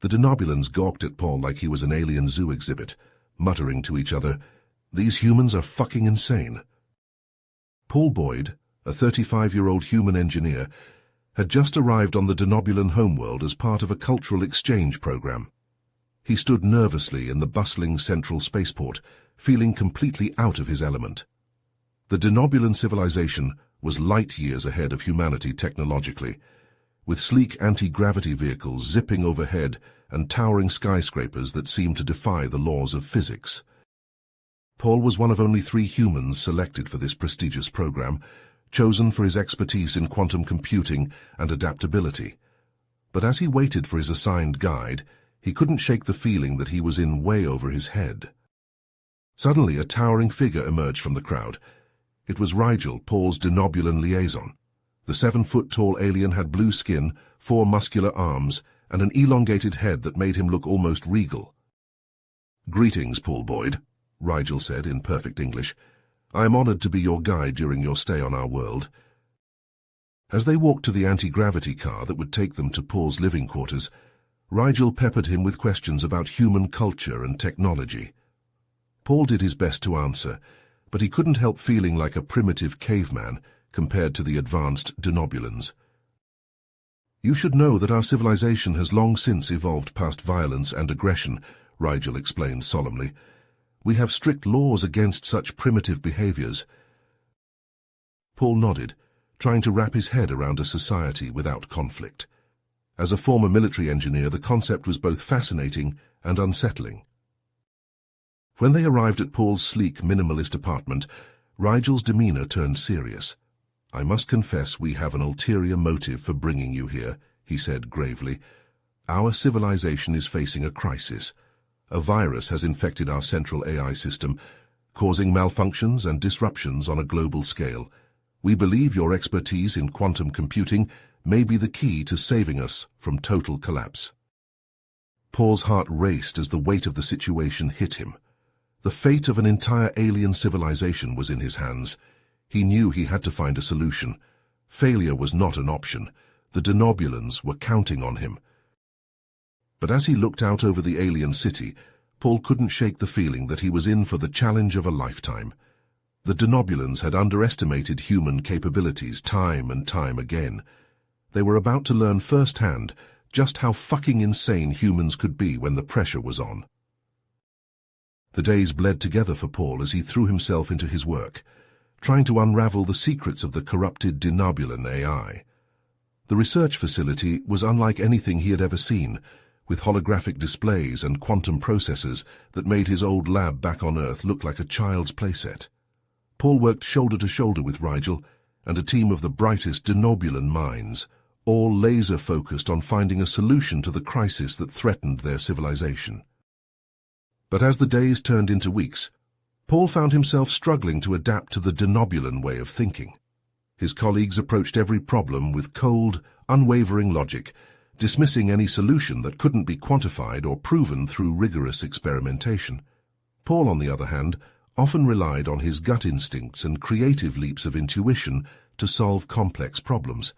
The denobulans gawked at Paul like he was an alien zoo exhibit, muttering to each other, "These humans are fucking insane." Paul Boyd, a 35-year-old human engineer, had just arrived on the denobulan homeworld as part of a cultural exchange program. He stood nervously in the bustling central spaceport, feeling completely out of his element. The denobulan civilization was light years ahead of humanity technologically, with sleek anti-gravity vehicles zipping overhead and towering skyscrapers that seemed to defy the laws of physics. Paul was one of only 3 humans selected for this prestigious program, chosen for his expertise in quantum computing and adaptability. But as he waited for his assigned guide, he couldn't shake the feeling that he was in way over his head. Suddenly, a towering figure emerged from the crowd. It was Rigel, Paul's denobulan liaison. The 7-foot-tall alien had blue skin, 4 muscular arms, and an elongated head that made him look almost regal. "Greetings, Paul Boyd," Rigel said in perfect English. "I am honored to be your guide during your stay on our world." As they walked to the anti-gravity car that would take them to Paul's living quarters, Rigel peppered him with questions about human culture and technology. Paul did his best to answer, but he couldn't help feeling like a primitive caveman compared to the advanced denobulans. "You should know that our civilization has long since evolved past violence and aggression," Rigel explained solemnly. "We have strict laws against such primitive behaviors." Paul nodded, trying to wrap his head around a society without conflict. As a former military engineer, the concept was both fascinating and unsettling. When they arrived at Paul's sleek, minimalist apartment, Rigel's demeanor turned serious. "I must confess we have an ulterior motive for bringing you here," he said gravely. "Our civilization is facing a crisis. A virus has infected our central AI system, causing malfunctions and disruptions on a global scale. We believe your expertise in quantum computing may be the key to saving us from total collapse." Paul's heart raced as the weight of the situation hit him. The fate of an entire alien civilization was in his hands. He knew he had to find a solution. Failure was not an option. The denobulans were counting on him. But as he looked out over the alien city, Paul couldn't shake the feeling that he was in for the challenge of a lifetime. The denobulans had underestimated human capabilities time and time again. They were about to learn firsthand just how fucking insane humans could be when the pressure was on. The days bled together for Paul as he threw himself into his work, trying to unravel the secrets of the corrupted denobulan AI. The research facility was unlike anything he had ever seen, with holographic displays and quantum processors that made his old lab back on Earth look like a child's playset. Paul worked shoulder to shoulder with Rigel and a team of the brightest denobulan minds, all laser-focused on finding a solution to the crisis that threatened their civilization. But as the days turned into weeks, Paul found himself struggling to adapt to the denobulan way of thinking. His colleagues approached every problem with cold, unwavering logic, dismissing any solution that couldn't be quantified or proven through rigorous experimentation. Paul, on the other hand, often relied on his gut instincts and creative leaps of intuition to solve complex problems.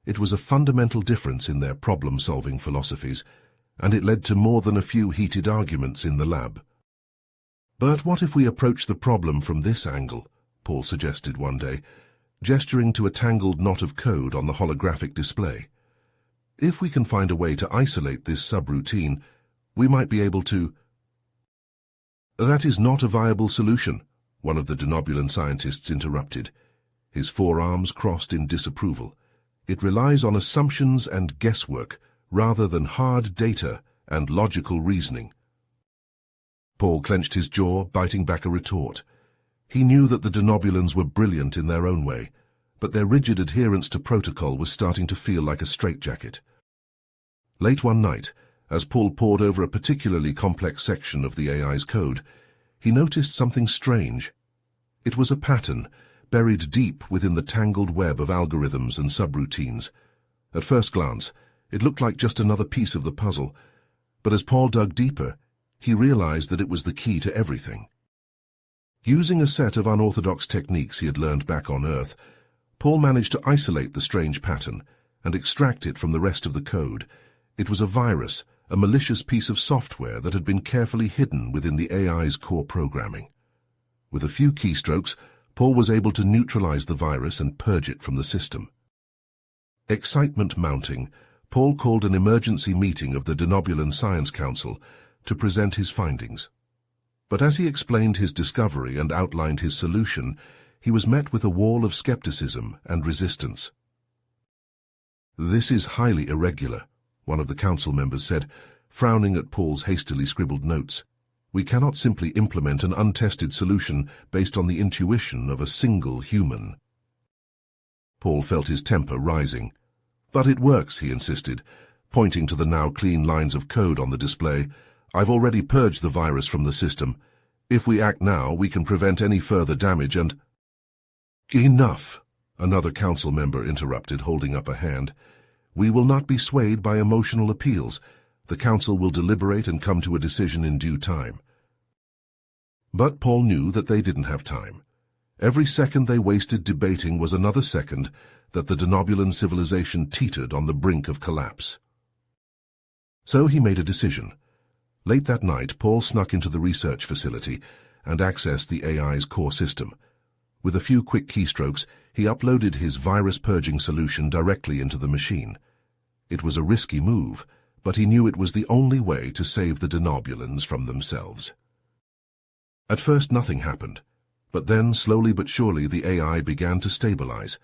It was a fundamental difference in their problem-solving philosophies, and it led to more than a few heated arguments in the lab. "But what if we approach the problem from this angle?" Paul suggested one day, gesturing to a tangled knot of code on the holographic display. "If we can find a way to isolate this subroutine, we might be able to—" "That is not a viable solution," one of the denobulan scientists interrupted. His forearms crossed in disapproval. "It relies on assumptions and guesswork, rather than hard data and logical reasoning." Paul clenched his jaw, biting back a retort. He knew that the denobulans were brilliant in their own way, but their rigid adherence to protocol was starting to feel like a straitjacket. Late one night, as Paul pored over a particularly complex section of the AI's code, he noticed something strange. It was a pattern, buried deep within the tangled web of algorithms and subroutines. At first glance, it looked like just another piece of the puzzle, but as Paul dug deeper, he realized that it was the key to everything. Using a set of unorthodox techniques he had learned back on Earth, Paul managed to isolate the strange pattern and extract it from the rest of the code. It was a virus, a malicious piece of software that had been carefully hidden within the AI's core programming. With a few keystrokes, Paul was able to neutralize the virus and purge it from the system. Excitement mounting, Paul called an emergency meeting of the Denobulan Science Council to present his findings. But as he explained his discovery and outlined his solution, he was met with a wall of skepticism and resistance. "This is highly irregular," one of the council members said, frowning at Paul's hastily scribbled notes. "We cannot simply implement an untested solution based on the intuition of a single human." Paul felt his temper rising. "But it works," he insisted, pointing to the now clean lines of code on the display. "I've already purged the virus from the system. If we act now, we can prevent any further damage and—" "Enough," another council member interrupted, holding up a hand. "We will not be swayed by emotional appeals. The council will deliberate and come to a decision in due time." But Paul knew that they didn't have time. Every second they wasted debating was another second that the Denobulan civilization teetered on the brink of collapse. So he made a decision. Late that night, Paul snuck into the research facility and accessed the AI's core system. With a few quick keystrokes, he uploaded his virus-purging solution directly into the machine. It was a risky move, but he knew it was the only way to save the Denobulans from themselves. At first nothing happened, but then, slowly but surely, the AI began to stabilize.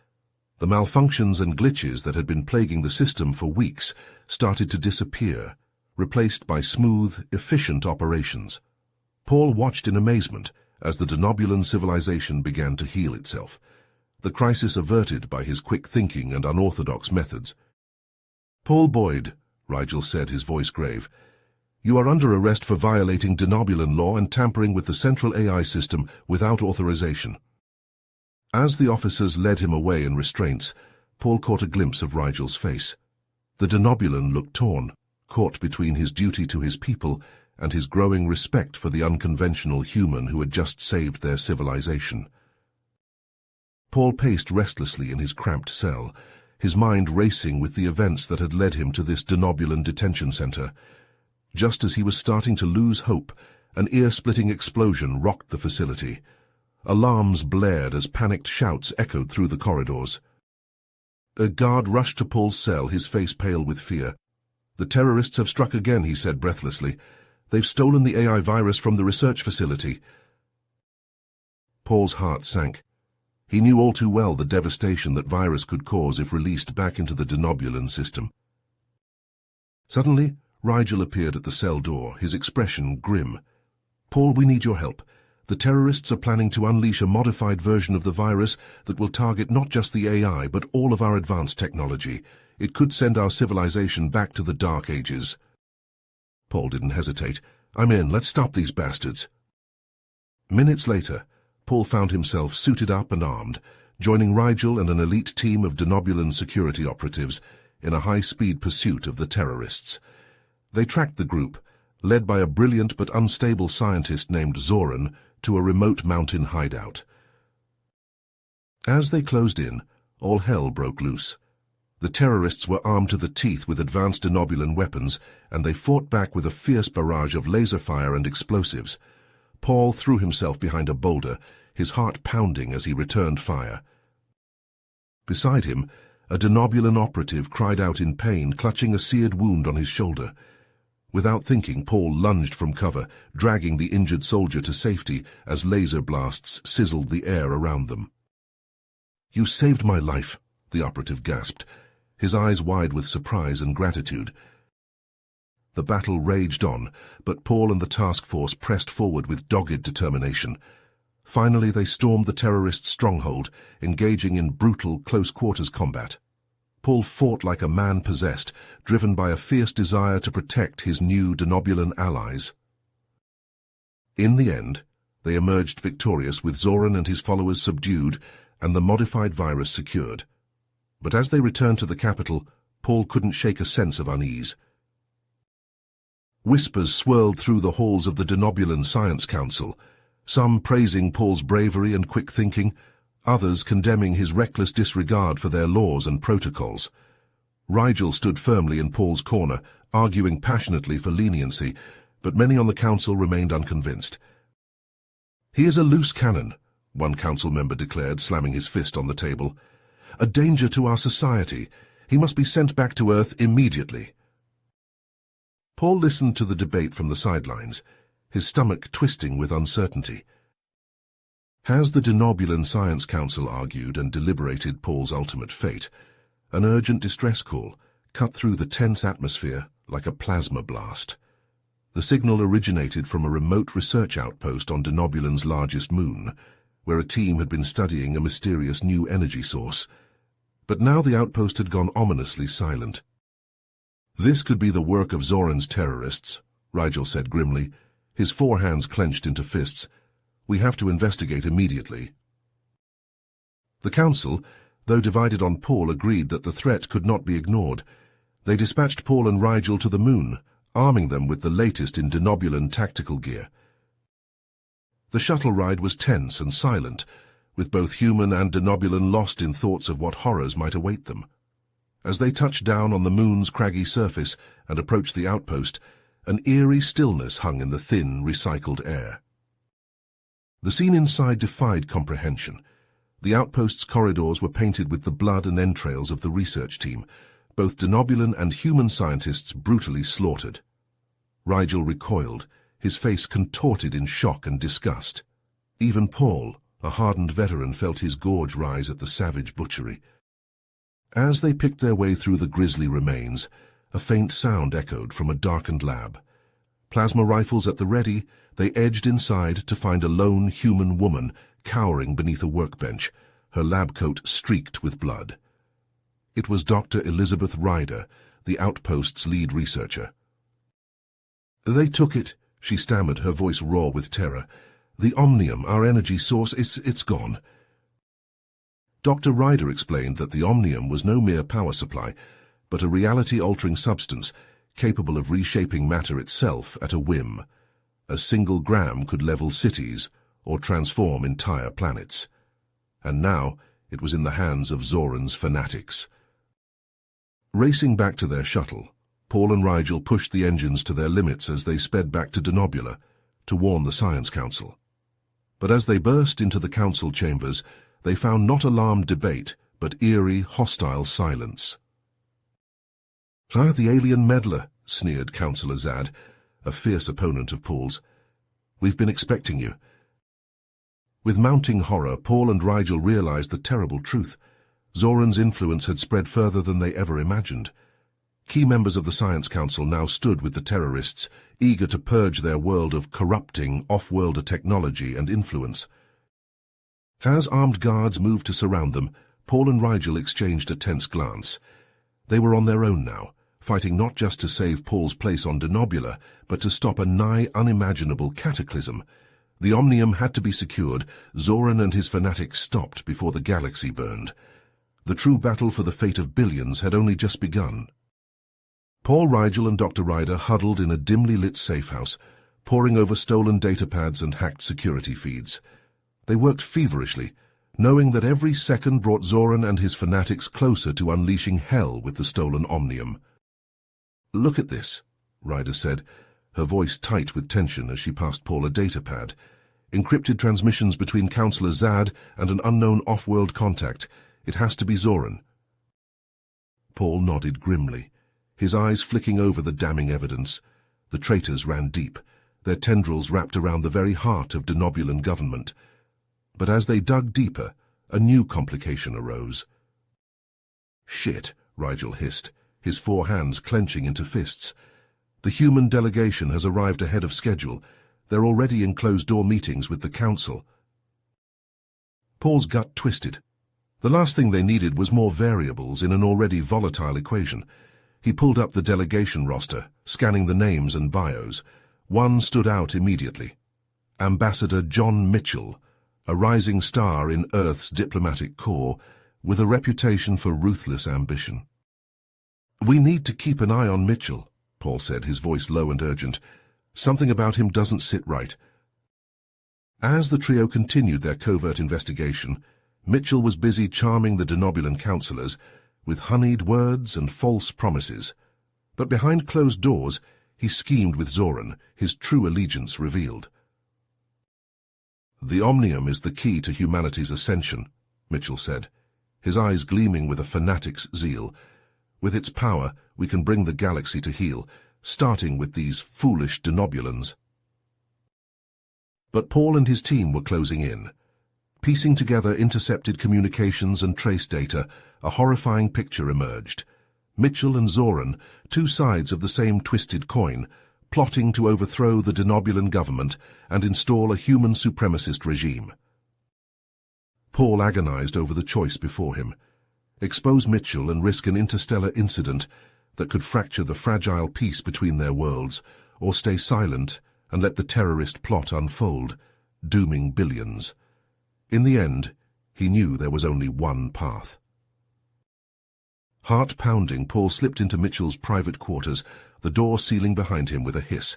The malfunctions and glitches that had been plaguing the system for weeks started to disappear, replaced by smooth, efficient operations. Paul watched in amazement as the Denobulan civilization began to heal itself, the crisis averted by his quick thinking and unorthodox methods. "Paul Boyd," Rigel said, his voice grave, "you are under arrest for violating Denobulan law and tampering with the central AI system without authorization." As the officers led him away in restraints, Paul caught a glimpse of Rigel's face. The Denobulan looked torn, caught between his duty to his people and his growing respect for the unconventional human who had just saved their civilization. Paul paced restlessly in his cramped cell, his mind racing with the events that had led him to this Denobulan detention center. Just as he was starting to lose hope, an ear-splitting explosion rocked the facility. Alarms blared as panicked shouts echoed through the corridors. A guard rushed to Paul's cell, his face pale with fear. "The terrorists have struck again," he said breathlessly. "They've stolen the AI virus from the research facility." Paul's heart sank. He knew all too well the devastation that virus could cause if released back into the Denobulan system. Suddenly, Rigel appeared at the cell door, his expression grim. "Paul, we need your help. The terrorists are planning to unleash a modified version of the virus that will target not just the AI, but all of our advanced technology. It could send our civilization back to the Dark Ages." Paul didn't hesitate. "I'm in. Let's stop these bastards." Minutes later, Paul found himself suited up and armed, joining Rigel and an elite team of Denobulan security operatives in a high-speed pursuit of the terrorists. They tracked the group, led by a brilliant but unstable scientist named Zoran, to a remote mountain hideout. As they closed in, all hell broke loose. The terrorists were armed to the teeth with advanced Denobulan weapons, and they fought back with a fierce barrage of laser fire and explosives. Paul threw himself behind a boulder, his heart pounding as he returned fire. Beside him, a Denobulan operative cried out in pain, clutching a seared wound on his shoulder. Without thinking, Paul lunged from cover, dragging the injured soldier to safety as laser blasts sizzled the air around them. "You saved my life," the operative gasped, his eyes wide with surprise and gratitude. The battle raged on, but Paul and the task force pressed forward with dogged determination. Finally, they stormed the terrorist stronghold, engaging in brutal, close-quarters combat. Paul fought like a man possessed, driven by a fierce desire to protect his new Denobulan allies. In the end, they emerged victorious, with Zoran and his followers subdued and the modified virus secured. But as they returned to the capital, Paul couldn't shake a sense of unease. Whispers swirled through the halls of the Denobulan Science Council, some praising Paul's bravery and quick thinking, others condemning his reckless disregard for their laws and protocols. Rigel stood firmly in Paul's corner, arguing passionately for leniency, but many on the council remained unconvinced. "He is a loose cannon," one council member declared, slamming his fist on the table. "A danger to our society. He must be sent back to Earth immediately." Paul listened to the debate from the sidelines, his stomach twisting with uncertainty. As the Denobulan Science Council argued and deliberated Paul's ultimate fate, an urgent distress call cut through the tense atmosphere like a plasma blast. The signal originated from a remote research outpost on Denobulan's largest moon, where a team had been studying a mysterious new energy source. But now the outpost had gone ominously silent. "This could be the work of Zoran's terrorists," Rigel said grimly, his 4 hands clenched into fists. "We have to investigate immediately." The council, though divided on Paul, agreed that the threat could not be ignored. They dispatched Paul and Rigel to the moon, arming them with the latest in Denobulan tactical gear. The shuttle ride was tense and silent, with both human and Denobulan lost in thoughts of what horrors might await them. As they touched down on the moon's craggy surface and approached the outpost, an eerie stillness hung in the thin, recycled air. The scene inside defied comprehension. The outpost's corridors were painted with the blood and entrails of the research team, both Denobulan and human scientists brutally slaughtered. Rigel recoiled, his face contorted in shock and disgust. Even Paul, a hardened veteran, felt his gorge rise at the savage butchery. As they picked their way through the grisly remains, a faint sound echoed from a darkened lab. Plasma rifles at the ready, they edged inside to find a lone human woman cowering beneath a workbench, her lab coat streaked with blood. It was Dr. Elizabeth Ryder, the outpost's lead researcher. "They took it," she stammered, her voice raw with terror. "The Omnium, our energy source, it's gone." Dr. Ryder explained that the Omnium was no mere power supply, but a reality-altering substance capable of reshaping matter itself at a whim. A single gram could level cities or transform entire planets. And now it was in the hands of Zoran's fanatics. Racing back to their shuttle, Paul and Rigel pushed the engines to their limits as they sped back to Denobula to warn the Science Council. But as they burst into the council chambers, they found not alarmed debate, but eerie, hostile silence. "Ah, the alien meddler," sneered Councillor Zad, a fierce opponent of Paul's. "We've been expecting you." With mounting horror, Paul and Rigel realized the terrible truth. Zoran's influence had spread further than they ever imagined. Key members of the Science Council now stood with the terrorists, eager to purge their world of corrupting, off-worlder technology and influence. As armed guards moved to surround them, Paul and Rigel exchanged a tense glance. They were on their own now, fighting not just to save Paul's place on Denobula, but to stop a nigh unimaginable cataclysm. The Omnium had to be secured. Zoran and his fanatics stopped before the galaxy burned. The true battle for the fate of billions had only just begun. Paul, Rigel and Dr. Ryder huddled in a dimly lit safehouse, poring over stolen datapads and hacked security feeds. They worked feverishly, knowing that every second brought Zoran and his fanatics closer to unleashing hell with the stolen Omnium. "Look at this," Ryder said, her voice tight with tension as she passed Paul a datapad. "Encrypted transmissions between Councillor Zad and an unknown off-world contact. It has to be Zoran." Paul nodded grimly, his eyes flicking over the damning evidence. The traitors ran deep, their tendrils wrapped around the very heart of Denobulan government. But as they dug deeper, a new complication arose. "Shit," Rigel hissed, his 4 hands clenching into fists. "The human delegation has arrived ahead of schedule. They're already in closed-door meetings with the council." Paul's gut twisted. The last thing they needed was more variables in an already volatile equation. He pulled up the delegation roster, scanning the names and bios. One stood out immediately. Ambassador John Mitchell, a rising star in Earth's diplomatic corps, with a reputation for ruthless ambition. "We need to keep an eye on Mitchell," Paul said, his voice low and urgent. "Something about him doesn't sit right." As the trio continued their covert investigation, Mitchell was busy charming the Denobulan councillors with honeyed words and false promises. But behind closed doors, he schemed with Zoran, his true allegiance revealed. "The Omnium is the key to humanity's ascension," Mitchell said, his eyes gleaming with a fanatic's zeal. "With its power, we can bring the galaxy to heel, starting with these foolish denobulans." But Paul and his team were closing in. Piecing together intercepted communications and trace data, a horrifying picture emerged. Mitchell and Zoran, two sides of the same twisted coin, plotting to overthrow the denobulan government and install a human supremacist regime. Paul agonized over the choice before him. Expose Mitchell and risk an interstellar incident that could fracture the fragile peace between their worlds, or stay silent and let the terrorist plot unfold, dooming billions. In the end, he knew there was only one path. Heart-pounding, Paul slipped into Mitchell's private quarters, the door sealing behind him with a hiss.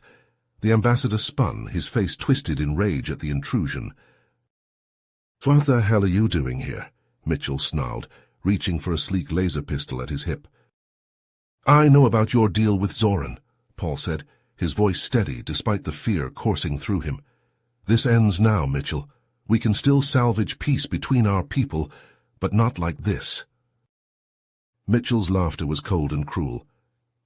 The ambassador spun, his face twisted in rage at the intrusion. "What the hell are you doing here?" Mitchell snarled, reaching for a sleek laser pistol at his hip. "I know about your deal with Zoran," Paul said, his voice steady despite the fear coursing through him. "This ends now, Mitchell. We can still salvage peace between our people, but not like this." Mitchell's laughter was cold and cruel.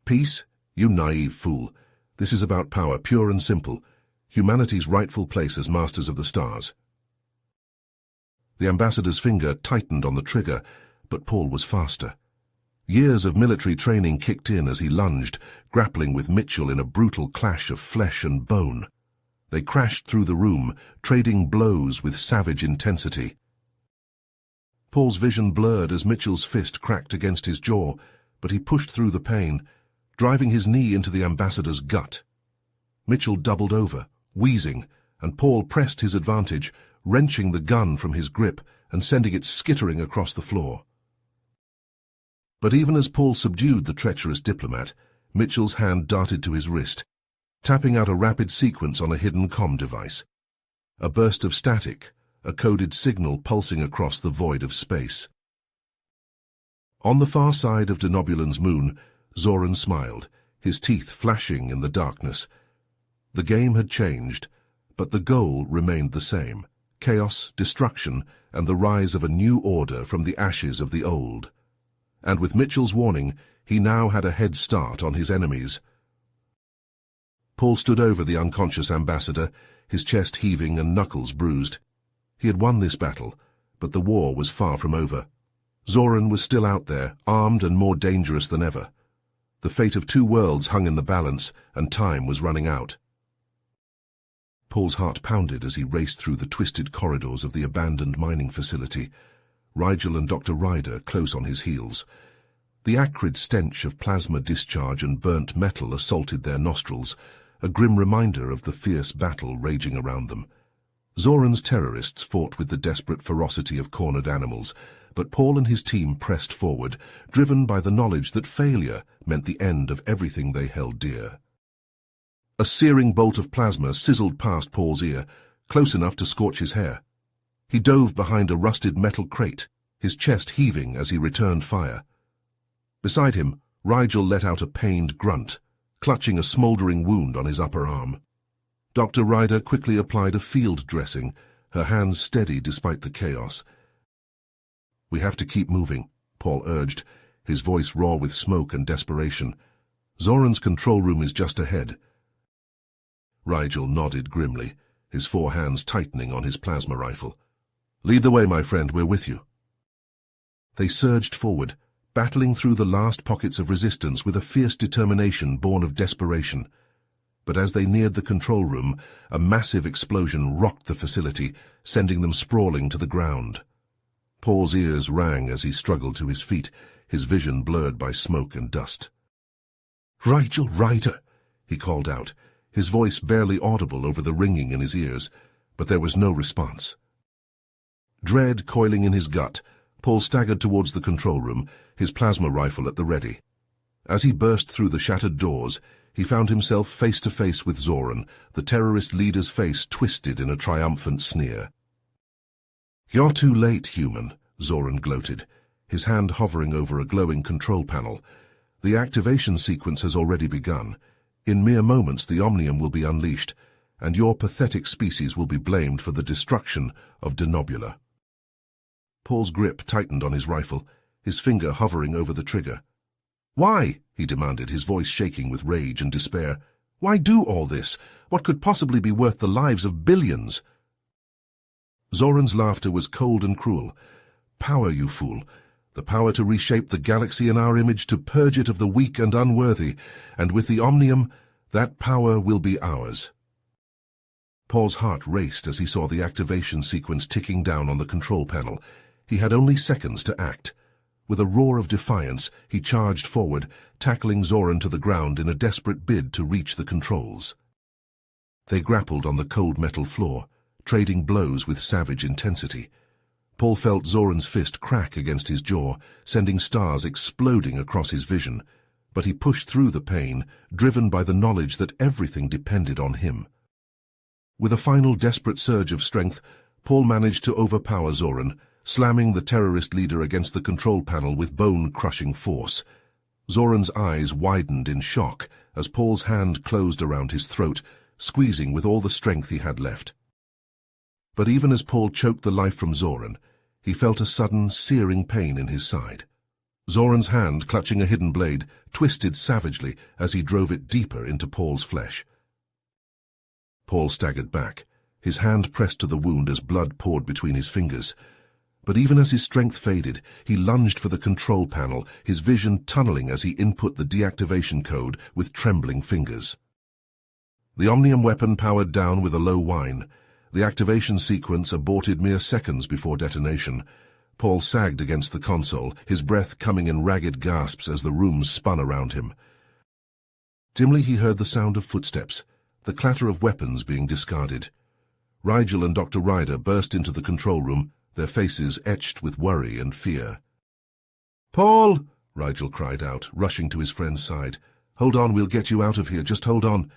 "Peace? You naive fool. This is about power, pure and simple. Humanity's rightful place as masters of the stars." The ambassador's finger tightened on the trigger, but Paul was faster. Years of military training kicked in as he lunged, grappling with Mitchell in a brutal clash of flesh and bone. They crashed through the room, trading blows with savage intensity. Paul's vision blurred as Mitchell's fist cracked against his jaw, but he pushed through the pain, driving his knee into the ambassador's gut. Mitchell doubled over, wheezing, and Paul pressed his advantage, wrenching the gun from his grip and sending it skittering across the floor. But even as Paul subdued the treacherous diplomat, Mitchell's hand darted to his wrist, tapping out a rapid sequence on a hidden comm device. A burst of static, a coded signal pulsing across the void of space. On the far side of Denobulan's moon, Zoran smiled, his teeth flashing in the darkness. The game had changed, but the goal remained the same: chaos, destruction, and the rise of a new order from the ashes of the old. And with Mitchell's warning, he now had a head start on his enemies. Paul stood over the unconscious ambassador, his chest heaving and knuckles bruised. He had won this battle, but the war was far from over. Zoran was still out there, armed and more dangerous than ever. The fate of two worlds hung in the balance, and time was running out. Paul's heart pounded as he raced through the twisted corridors of the abandoned mining facility, Rigel and Dr. Ryder close on his heels. The acrid stench of plasma discharge and burnt metal assaulted their nostrils, a grim reminder of the fierce battle raging around them. Zoran's terrorists fought with the desperate ferocity of cornered animals, but Paul and his team pressed forward, driven by the knowledge that failure meant the end of everything they held dear. A searing bolt of plasma sizzled past Paul's ear, close enough to scorch his hair. He dove behind a rusted metal crate, his chest heaving as he returned fire. Beside him, Rigel let out a pained grunt, clutching a smoldering wound on his upper arm. Dr. Ryder quickly applied a field dressing, her hands steady despite the chaos. "We have to keep moving," Paul urged, his voice raw with smoke and desperation. "Zoran's control room is just ahead." Rigel nodded grimly, his four hands tightening on his plasma rifle. "Lead the way, my friend, we're with you." They surged forward, battling through the last pockets of resistance with a fierce determination born of desperation. But as they neared the control room, a massive explosion rocked the facility, sending them sprawling to the ground. Paul's ears rang as he struggled to his feet, his vision blurred by smoke and dust. "Rigel Ryder," he called out, his voice barely audible over the ringing in his ears, but there was no response. Dread coiling in his gut, Paul staggered towards the control room, his plasma rifle at the ready. As he burst through the shattered doors, he found himself face to face with Zoran, the terrorist leader's face twisted in a triumphant sneer. "You're too late, human," Zoran gloated, his hand hovering over a glowing control panel. The activation sequence has already begun. In mere moments the Omnium will be unleashed, and your pathetic species will be blamed for the destruction of Denobula. Paul's grip tightened on his rifle, his finger hovering over the trigger. "Why?" he demanded, his voice shaking with rage and despair. "Why do all this? What could possibly be worth the lives of billions?" Zoran's laughter was cold and cruel. "Power, you fool. The power to reshape the galaxy in our image, to purge it of the weak and unworthy, and with the Omnium, that power will be ours." Paul's heart raced as he saw the activation sequence ticking down on the control panel. He had only seconds to act. With a roar of defiance, he charged forward, tackling Zoran to the ground in a desperate bid to reach the controls. They grappled on the cold metal floor, trading blows with savage intensity. Paul felt Zoran's fist crack against his jaw, sending stars exploding across his vision, but he pushed through the pain, driven by the knowledge that everything depended on him. With a final desperate surge of strength, Paul managed to overpower Zoran, slamming the terrorist leader against the control panel with bone-crushing force. Zoran's eyes widened in shock as Paul's hand closed around his throat, squeezing with all the strength he had left. But even as Paul choked the life from Zoran, he felt a sudden, searing pain in his side. Zoran's hand, clutching a hidden blade, twisted savagely as he drove it deeper into Paul's flesh. Paul staggered back, his hand pressed to the wound as blood poured between his fingers. But even as his strength faded, he lunged for the control panel, his vision tunneling as he input the deactivation code with trembling fingers. The Omnium weapon powered down with a low whine. The activation sequence aborted mere seconds before detonation. Paul sagged against the console, his breath coming in ragged gasps as the room spun around him. Dimly he heard the sound of footsteps, the clatter of weapons being discarded. Rigel and Dr. Ryder burst into the control room, their faces etched with worry and fear. "Paul!" Rigel cried out, rushing to his friend's side. "Hold on, we'll get you out of here, just hold on."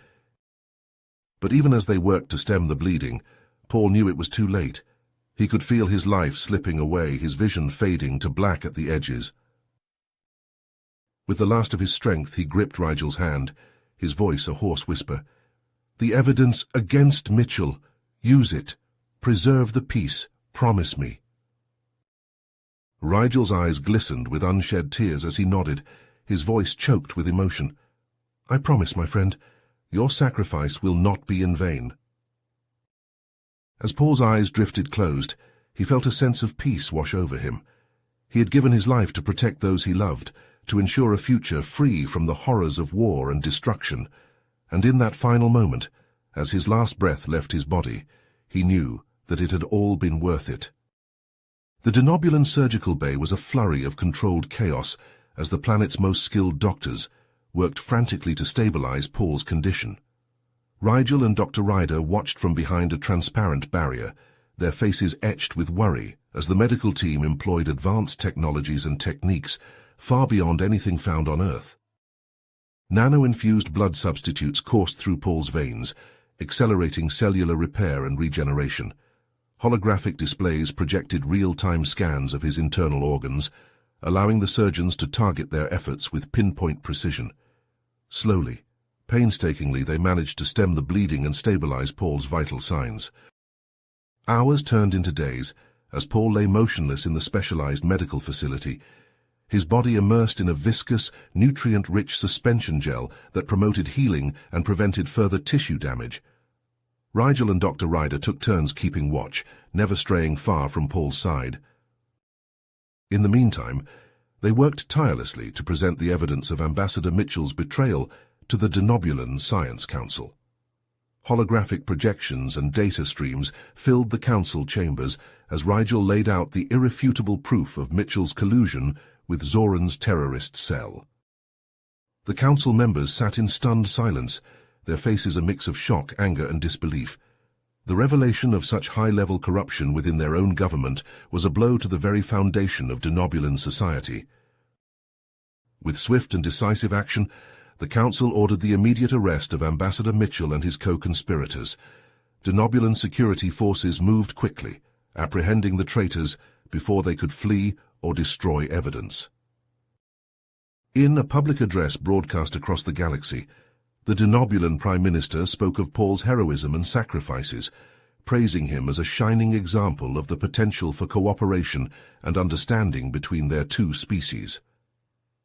But even as they worked to stem the bleeding, Paul knew it was too late. He could feel his life slipping away, his vision fading to black at the edges. With the last of his strength, he gripped Rigel's hand, his voice a hoarse whisper. "The evidence against Mitchell. Use it. Preserve the peace. Promise me." Rigel's eyes glistened with unshed tears as he nodded, his voice choked with emotion. "I promise, my friend. Your sacrifice will not be in vain." As Paul's eyes drifted closed, he felt a sense of peace wash over him. He had given his life to protect those he loved, to ensure a future free from the horrors of war and destruction. And in that final moment, as his last breath left his body, he knew that it had all been worth it. The Denobulan surgical bay was a flurry of controlled chaos as the planet's most skilled doctors worked frantically to stabilize Paul's condition. Rigel and Dr. Ryder watched from behind a transparent barrier, their faces etched with worry as the medical team employed advanced technologies and techniques far beyond anything found on Earth. Nano-infused blood substitutes coursed through Paul's veins, accelerating cellular repair and regeneration. Holographic displays projected real-time scans of his internal organs, allowing the surgeons to target their efforts with pinpoint precision. Slowly, painstakingly, they managed to stem the bleeding and stabilize Paul's vital signs. Hours turned into days as Paul lay motionless in the specialized medical facility, his body immersed in a viscous, nutrient-rich suspension gel that promoted healing and prevented further tissue damage. Rigel and Dr. Ryder took turns keeping watch, never straying far from Paul's side. In the meantime, they worked tirelessly to present the evidence of Ambassador Mitchell's betrayal to the Denobulan Science Council. Holographic projections and data streams filled the council chambers as Rigel laid out the irrefutable proof of Mitchell's collusion with Zoran's terrorist cell. The council members sat in stunned silence, their faces a mix of shock, anger, and disbelief. The revelation of such high-level corruption within their own government was a blow to the very foundation of Denobulan society. With swift and decisive action, the council ordered the immediate arrest of Ambassador Mitchell and his co-conspirators. Denobulan security forces moved quickly, apprehending the traitors before they could flee or destroy evidence. In a public address broadcast across the galaxy, the Denobulan Prime Minister spoke of Paul's heroism and sacrifices, praising him as a shining example of the potential for cooperation and understanding between their two species.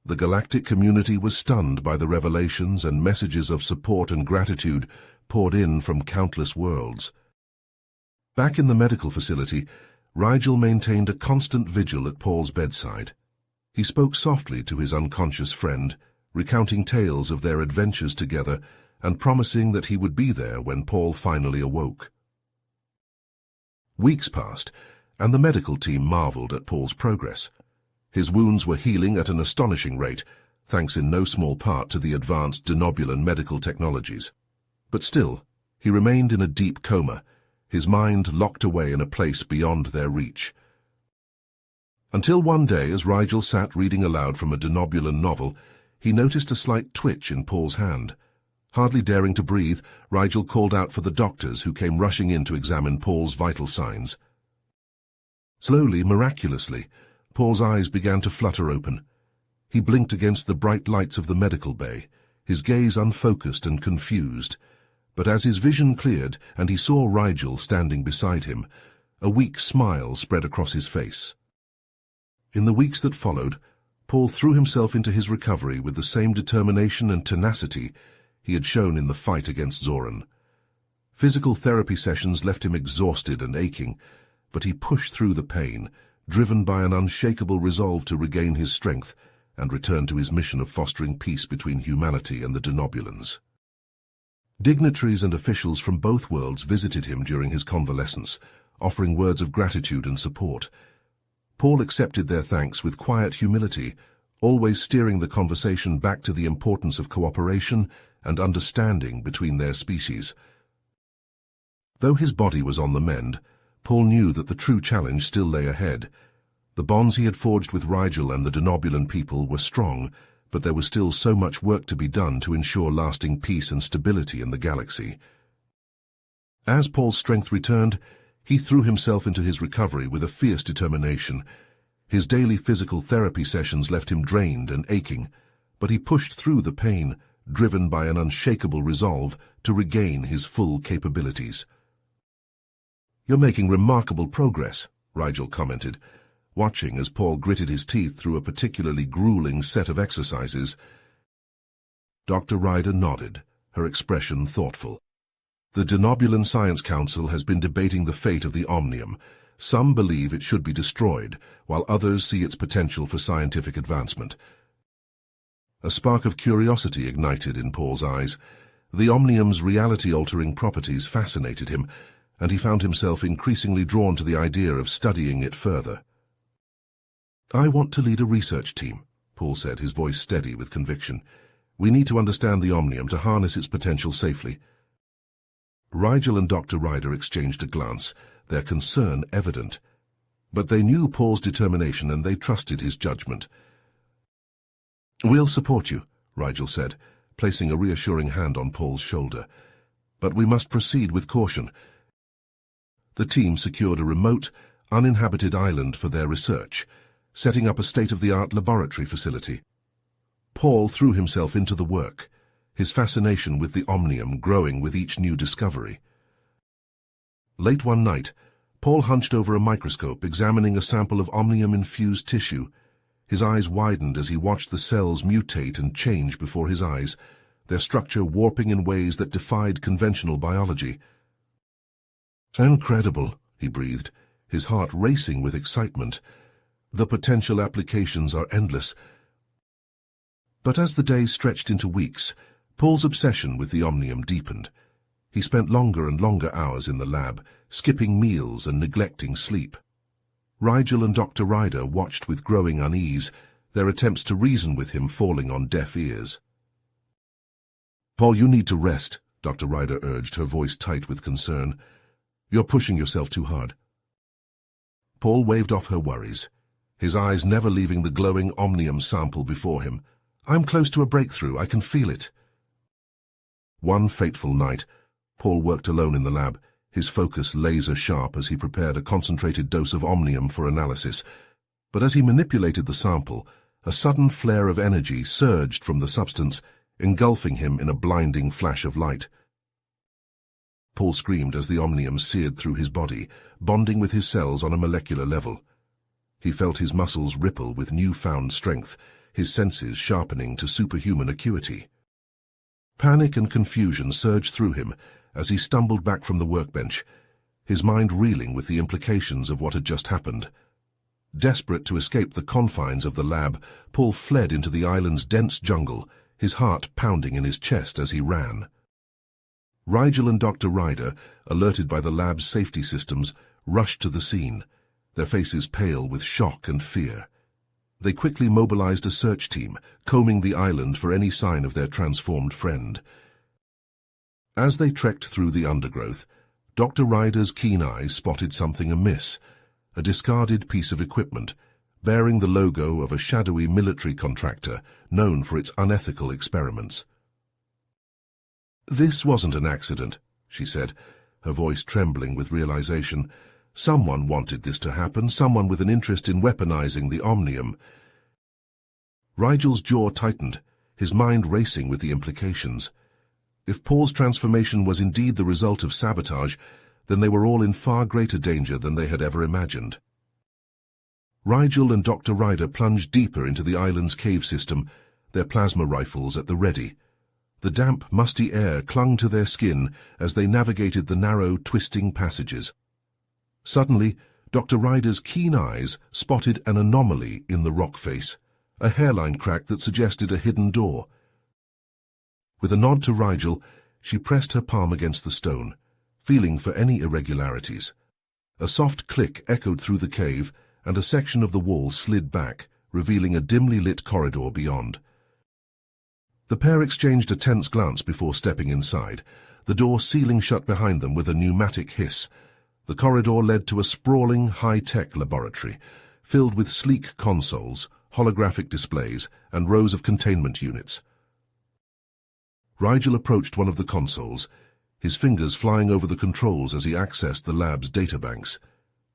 The galactic community was stunned by the revelations and messages of support and gratitude poured in from countless worlds. Back in the medical facility, Rigel maintained a constant vigil at Paul's bedside. He spoke softly to his unconscious friend, recounting tales of their adventures together and promising that he would be there when Paul finally awoke. Weeks passed, and the medical team marveled at Paul's progress. His wounds were healing at an astonishing rate, thanks in no small part to the advanced Denobulan medical technologies. But still, he remained in a deep coma, his mind locked away in a place beyond their reach. Until one day, as Rigel sat reading aloud from a Denobulan novel, he noticed a slight twitch in Paul's hand. Hardly daring to breathe, Rigel called out for the doctors who came rushing in to examine Paul's vital signs. Slowly, miraculously, Paul's eyes began to flutter open. He blinked against the bright lights of the medical bay, his gaze unfocused and confused. But as his vision cleared and he saw Rigel standing beside him, a weak smile spread across his face. In the weeks that followed, Paul threw himself into his recovery with the same determination and tenacity he had shown in the fight against Zoran. Physical therapy sessions left him exhausted and aching, but he pushed through the pain, driven by an unshakable resolve to regain his strength and return to his mission of fostering peace between humanity and the Denobulans. Dignitaries and officials from both worlds visited him during his convalescence, offering words of gratitude and support. Paul accepted their thanks with quiet humility, always steering the conversation back to the importance of cooperation and understanding between their species. Though his body was on the mend, Paul knew that the true challenge still lay ahead. The bonds he had forged with Rigel and the Denobulan people were strong, but there was still so much work to be done to ensure lasting peace and stability in the galaxy. As Paul's strength returned, he threw himself into his recovery with a fierce determination. His daily physical therapy sessions left him drained and aching, but he pushed through the pain, driven by an unshakable resolve to regain his full capabilities. "You're making remarkable progress," Rigel commented, watching as Paul gritted his teeth through a particularly grueling set of exercises. Dr. Ryder nodded, her expression thoughtful. "The Denobulan Science Council has been debating the fate of the Omnium. Some believe it should be destroyed, while others see its potential for scientific advancement." A spark of curiosity ignited in Paul's eyes. The Omnium's reality-altering properties fascinated him, and he found himself increasingly drawn to the idea of studying it further. "I want to lead a research team," Paul said, his voice steady with conviction. "We need to understand the Omnium to harness its potential safely." Rigel and Dr. Ryder exchanged a glance, their concern evident. But they knew Paul's determination and they trusted his judgment. "We'll support you," Rigel said, placing a reassuring hand on Paul's shoulder. "But we must proceed with caution." The team secured a remote, uninhabited island for their research, setting up a state-of-the-art laboratory facility. Paul threw himself into the work, his fascination with the Omnium growing with each new discovery. Late one night, Paul hunched over a microscope examining a sample of Omnium-infused tissue. His eyes widened as he watched the cells mutate and change before his eyes, their structure warping in ways that defied conventional biology. "Incredible," he breathed, his heart racing with excitement. "The potential applications are endless." But as the days stretched into weeks, Paul's obsession with the Omnium deepened. He spent longer and longer hours in the lab, skipping meals and neglecting sleep. Rigel and Dr. Ryder watched with growing unease, their attempts to reason with him falling on deaf ears. "Paul, you need to rest," Dr. Ryder urged, her voice tight with concern. "You're pushing yourself too hard." Paul waved off her worries, his eyes never leaving the glowing Omnium sample before him. "I'm close to a breakthrough, I can feel it." One fateful night, Paul worked alone in the lab, his focus laser-sharp as he prepared a concentrated dose of Omnium for analysis. But as he manipulated the sample, A sudden flare of energy surged from the substance, engulfing him in a blinding flash of light. Paul screamed as the omnium seared through his body, bonding with his cells on a molecular level. He felt his muscles ripple with newfound strength, his senses sharpening to superhuman acuity. Panic and confusion surged through him as he stumbled back from the workbench, his mind reeling with the implications of what had just happened. Desperate to escape the confines of the lab, Paul fled into the island's dense jungle, his heart pounding in his chest as he ran. Rigel and Dr. Ryder, alerted by the lab's safety systems, rushed to the scene, their faces pale with shock and fear. They quickly mobilized a search team, combing the island for any sign of their transformed friend. As they trekked through the undergrowth, Dr. Ryder's keen eyes spotted something amiss, a discarded piece of equipment, bearing the logo of a shadowy military contractor known for its unethical experiments. "This wasn't an accident," she said, her voice trembling with realization. "Someone wanted this to happen, someone with an interest in weaponizing the omnium." Rigel's jaw tightened, his mind racing with the implications. If Paul's transformation was indeed the result of sabotage, then they were all in far greater danger than they had ever imagined. Rigel and Dr. Ryder plunged deeper into the island's cave system, their plasma rifles at the ready. The damp, musty air clung to their skin as they navigated the narrow, twisting passages. Suddenly, Dr. Ryder's keen eyes spotted an anomaly in the rock face, a hairline crack that suggested a hidden door. With a nod to Rigel, she pressed her palm against the stone, feeling for any irregularities. A soft click echoed through the cave, and a section of the wall slid back, revealing a dimly lit corridor beyond. The pair exchanged a tense glance before stepping inside, the door sealing shut behind them with a pneumatic hiss. The corridor led to a sprawling, high-tech laboratory, filled with sleek consoles, holographic displays, and rows of containment units. Rigel approached one of the consoles, his fingers flying over the controls as he accessed the lab's databanks.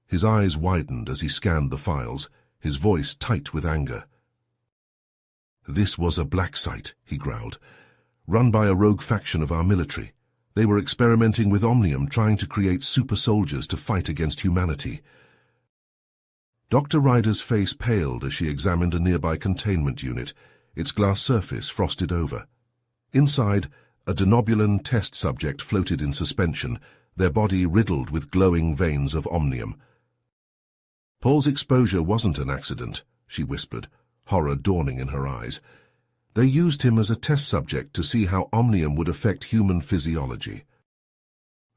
His eyes widened as he scanned the files, his voice tight with anger. "This was a black site," he growled, "run by a rogue faction of our military. They were experimenting with omnium, trying to create super soldiers to fight against humanity." Dr. Ryder's face paled as she examined a nearby containment unit, its glass surface frosted over. Inside, a denobulan test subject floated in suspension, their body riddled with glowing veins of omnium. "Paul's exposure wasn't an accident," she whispered, horror dawning in her eyes. "They used him as a test subject to see how omnium would affect human physiology."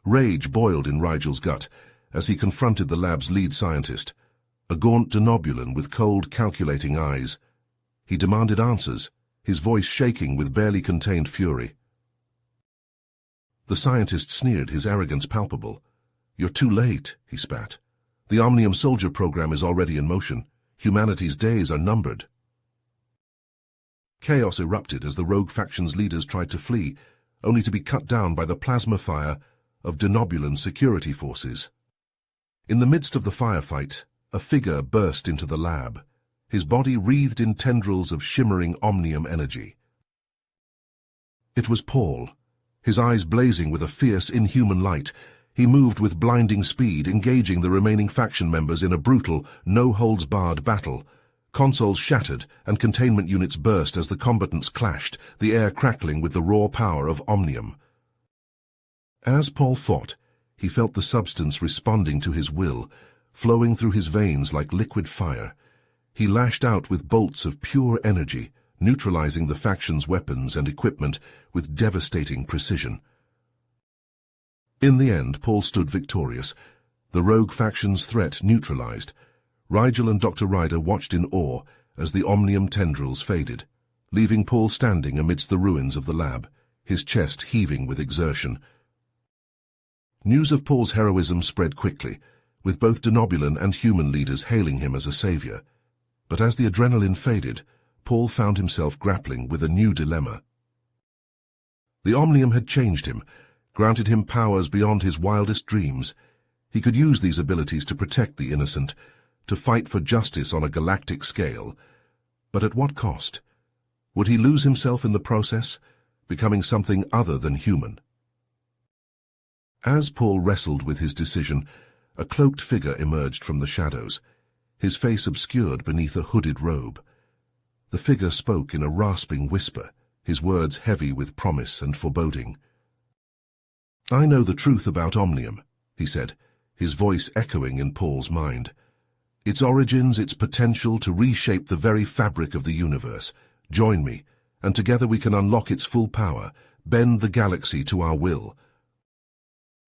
Rage boiled in Rigel's gut as he confronted the lab's lead scientist, a gaunt denobulan with cold, calculating eyes. He demanded answers, his voice shaking with barely contained fury. The scientist sneered, his arrogance palpable. "You're too late," he spat. "The Omnium Soldier program is already in motion. Humanity's days are numbered." Chaos erupted as the rogue faction's leaders tried to flee, only to be cut down by the plasma fire of denobulan security forces. In the midst of the firefight, a figure burst into the lab, his body wreathed in tendrils of shimmering omnium energy. It was Paul, his eyes blazing with a fierce, inhuman light. He moved with blinding speed, engaging the remaining faction members in a brutal, no-holds-barred battle. Consoles shattered and containment units burst as the combatants clashed, the air crackling with the raw power of omnium. As Paul fought, he felt the substance responding to his will, flowing through his veins like liquid fire. He lashed out with bolts of pure energy, neutralizing the faction's weapons and equipment with devastating precision. In the end, Paul stood victorious, the rogue faction's threat neutralized. Rigel and Dr. Ryder watched in awe as the omnium tendrils faded, leaving Paul standing amidst the ruins of the lab, his chest heaving with exertion. News of Paul's heroism spread quickly, with both denobulan and human leaders hailing him as a savior. But as the adrenaline faded, Paul found himself grappling with a new dilemma. The omnium had changed him, granted him powers beyond his wildest dreams. He could use these abilities to protect the innocent, to fight for justice on a galactic scale. But at what cost? Would he lose himself in the process, becoming something other than human? As Paul wrestled with his decision, a cloaked figure emerged from the shadows, his face obscured beneath a hooded robe. The figure spoke in a rasping whisper, his words heavy with promise and foreboding. "I know the truth about Omnium," he said, his voice echoing in Paul's mind. "Its origins, its potential to reshape the very fabric of the universe. Join me, and together we can unlock its full power, bend the galaxy to our will."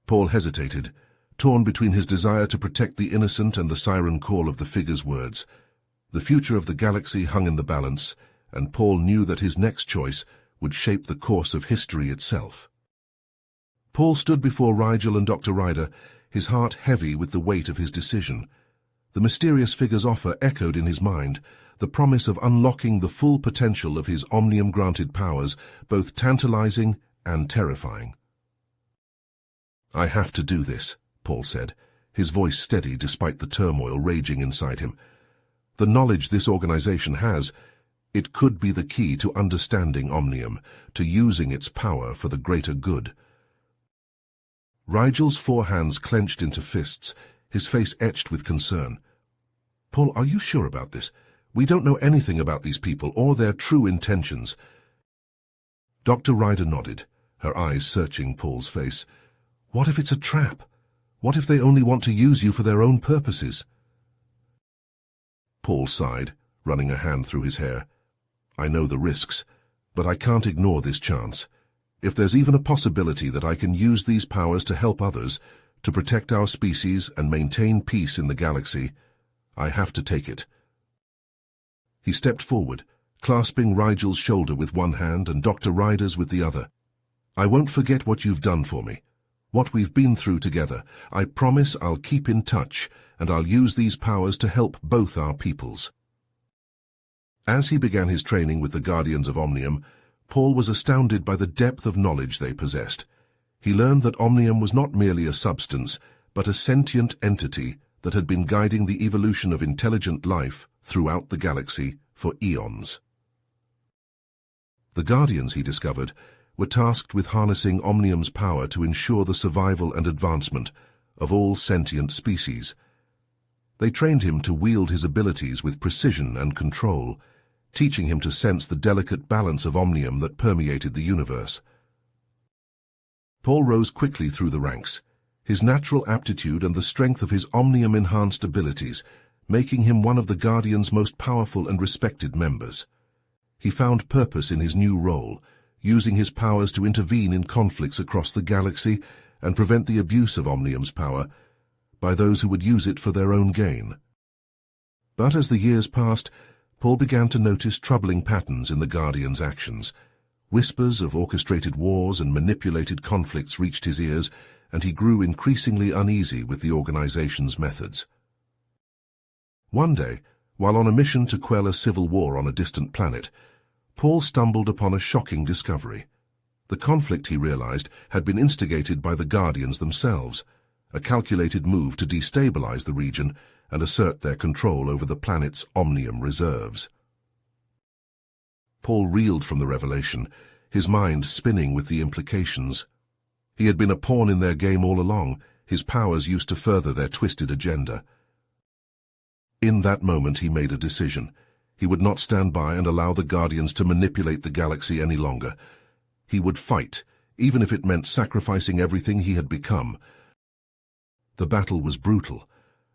Paul hesitated, torn between his desire to protect the innocent and the siren call of the figure's words. The future of the galaxy hung in the balance, and Paul knew that his next choice would shape the course of history itself. Paul stood before Rigel and Dr. Ryder, his heart heavy with the weight of his decision. The mysterious figure's offer echoed in his mind, the promise of unlocking the full potential of his Omnium-granted powers, both tantalizing and terrifying. "I have to do this," Paul said, his voice steady despite the turmoil raging inside him. "The knowledge this organization has, it could be the key to understanding Omnium, to using its power for the greater good." Rigel's 4 hands clenched into fists, his face etched with concern. "Paul, are you sure about this? We don't know anything about these people or their true intentions." Dr. Ryder nodded, her eyes searching Paul's face. "What if it's a trap? What if they only want to use you for their own purposes?" Paul sighed, running a hand through his hair. "I know the risks, but I can't ignore this chance. If there's even a possibility that I can use these powers to help others, to protect our species and maintain peace in the galaxy, I have to take it." He stepped forward, clasping Rigel's shoulder with one hand and Dr. Ryder's with the other. "I won't forget what you've done for me, what we've been through together. I promise I'll keep in touch, and I'll use these powers to help both our peoples." As he began his training with the Guardians of Omnium, Paul was astounded by the depth of knowledge they possessed. He learned that Omnium was not merely a substance, but a sentient entity that had been guiding the evolution of intelligent life throughout the galaxy for eons. The Guardians, he discovered, were tasked with harnessing Omnium's power to ensure the survival and advancement of all sentient species. They trained him to wield his abilities with precision and control, teaching him to sense the delicate balance of Omnium that permeated the universe. Paul rose quickly through the ranks, his natural aptitude and the strength of his Omnium-enhanced abilities, making him one of the Guardians' most powerful and respected members. He found purpose in his new role, using his powers to intervene in conflicts across the galaxy and prevent the abuse of Omnium's power by those who would use it for their own gain. But as the years passed, Paul began to notice troubling patterns in the Guardians' actions. Whispers of orchestrated wars and manipulated conflicts reached his ears, and he grew increasingly uneasy with the organization's methods. One day, while on a mission to quell a civil war on a distant planet, Paul stumbled upon a shocking discovery. The conflict, he realized, had been instigated by the Guardians themselves, a calculated move to destabilize the region and assert their control over the planet's Omnium reserves. Paul reeled from the revelation, his mind spinning with the implications. He had been a pawn in their game all along, his powers used to further their twisted agenda. In that moment he made a decision. He would not stand by and allow the Guardians to manipulate the galaxy any longer. He would fight, even if it meant sacrificing everything he had become. The battle was brutal,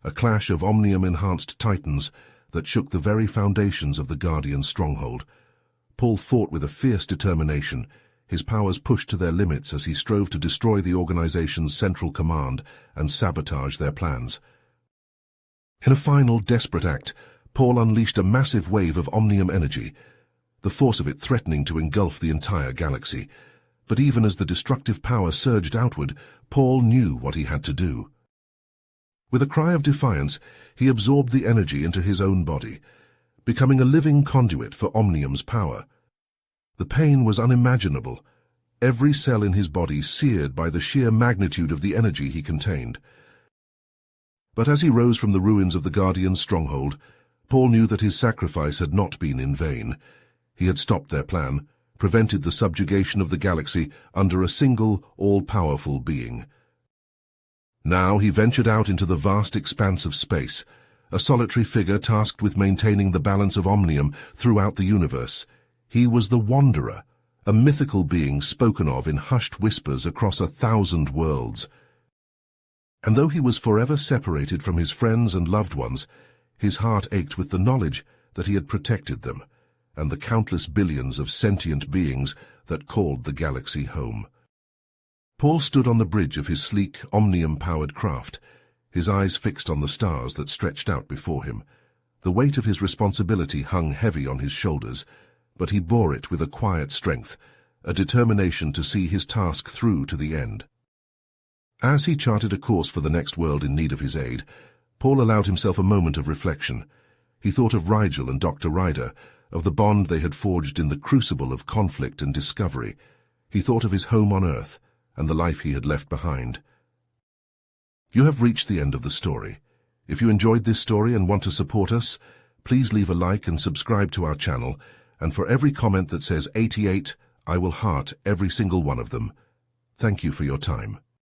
a clash of Omnium-enhanced titans that shook the very foundations of the Guardian stronghold. Paul fought with a fierce determination, his powers pushed to their limits as he strove to destroy the organization's central command and sabotage their plans. In a final, desperate act, Paul unleashed a massive wave of Omnium energy, the force of it threatening to engulf the entire galaxy. But even as the destructive power surged outward, Paul knew what he had to do. With a cry of defiance, he absorbed the energy into his own body, becoming a living conduit for Omnium's power. The pain was unimaginable, every cell in his body seared by the sheer magnitude of the energy he contained. But as he rose from the ruins of the Guardian's stronghold, Paul knew that his sacrifice had not been in vain. He had stopped their plan, prevented the subjugation of the galaxy under a single, all-powerful being. Now he ventured out into the vast expanse of space, a solitary figure tasked with maintaining the balance of omnium throughout the universe. He was the Wanderer, a mythical being spoken of in hushed whispers across 1,000 worlds. And though he was forever separated from his friends and loved ones, his heart ached with the knowledge that he had protected them, and the countless billions of sentient beings that called the galaxy home. Paul stood on the bridge of his sleek, omnium-powered craft, his eyes fixed on the stars that stretched out before him. The weight of his responsibility hung heavy on his shoulders, but he bore it with a quiet strength, a determination to see his task through to the end. As he charted a course for the next world in need of his aid, Paul allowed himself a moment of reflection. He thought of Rigel and Dr. Ryder, of the bond they had forged in the crucible of conflict and discovery. He thought of his home on Earth and the life he had left behind. You have reached the end of the story. If you enjoyed this story and want to support us, please leave a like and subscribe to our channel, and for every comment that says 88, I will heart every single one of them. Thank you for your time.